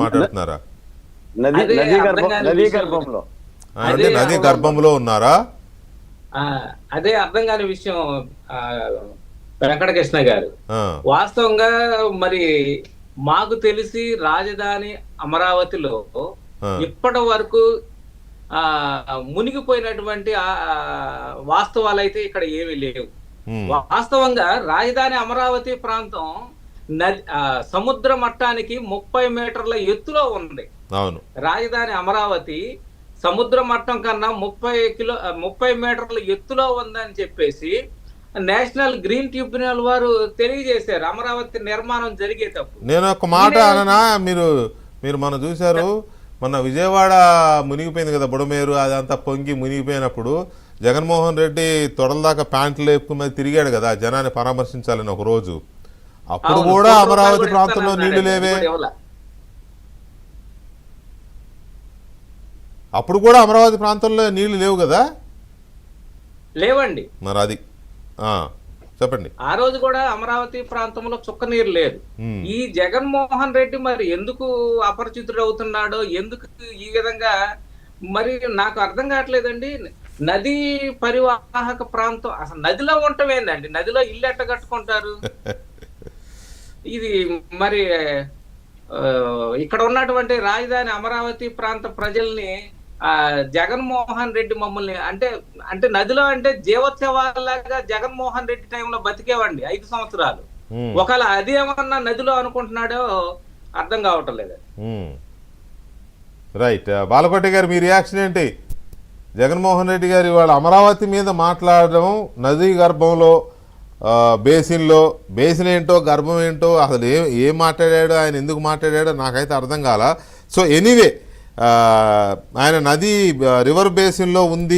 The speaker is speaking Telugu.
మాట్లాడుతున్నారా? నదీ గర్భంలో అంటే నదీ గర్భంలో ఉన్నారా? అదే అర్థం కాని విషయం వెంకటకృష్ణ గారు. వాస్తవంగా మరి మాకు తెలిసి రాజధాని అమరావతిలో ఇప్పటి వరకు మునిగిపోయినటువంటి వాస్తవాలు అయితే ఇక్కడ ఏమీ లేవు. వాస్తవంగా రాజధాని అమరావతి ప్రాంతం సముద్ర మట్టానికి 30 మీటర్ల ఎత్తులో ఉంది. అవును, రాజధాని అమరావతి సముద్ర మట్టం కన్నా 30 మీటర్ల ఎత్తులో ఉందని చెప్పేసి నేషనల్ గ్రీన్ ట్రిబ్యునల్ వారు తెలియజేశారు అమరావతి నిర్మాణం జరిగేటప్పుడు. నేను ఒక మాట అననా, మీరు మనం చూశారు మొన్న విజయవాడ మునిగిపోయింది కదా, బుడమేరు అదంతా పొంగి మునిగిపోయినప్పుడు జగన్మోహన్ రెడ్డి తొడల దాకా ప్యాంట్లు వేపుకుని తిరిగాడు కదా జనాన్ని పరామర్శించాలని ఒక రోజు. అప్పుడు కూడా అమరావతి ప్రాంతంలో నీళ్లు లేవే, అప్పుడు కూడా అమరావతి ప్రాంతంలో నీళ్లు లేవు కదా? లేవండి. మరి అది చెప్పండి. ఆ రోజు కూడా అమరావతి ప్రాంతంలో చుక్క నీరు లేదు. ఈ జగన్మోహన్ రెడ్డి మరి ఎందుకు అపరిచితుడు అవుతున్నాడో, ఎందుకు ఈ విధంగా మరి నాకు అర్థం కావట్లేదండి. నదీ పరివాహక ప్రాంతం అసలు నదిలో ఉండటమేందండి, నదిలో ఇల్లు ఎట్ట కట్టుకుంటారు? ఇది మరి ఇక్కడ ఉన్నటువంటి రాజధాని అమరావతి ప్రాంత ప్రజల్ని జగన్మోహన్ రెడ్డి మమ్మల్ని అంటే నదిలో అంటే జీవోత్సవాలాగా జగన్మోహన్ రెడ్డి టైంలో బతికేవండి 5 సంవత్సరాలు. ఒకవేళ అదేమన్నా నదిలో అనుకుంటున్నాడో అర్థం కావటం లేదు. రైట్. బాలకోటి గారు మీ రియాక్షన్ ఏంటి? జగన్మోహన్ రెడ్డి గారు ఇవాళ అమరావతి మీద మాట్లాడడం, నదీ గర్భంలో బేసిన్ ఏంటో గర్భం ఏంటో అసలు ఏం మాట్లాడాడో, ఆయన ఎందుకు మాట్లాడాడో నాకైతే అర్థం కాల. సో ఎనీవే ఆయన నది రివర్ బేసిన్లో ఉంది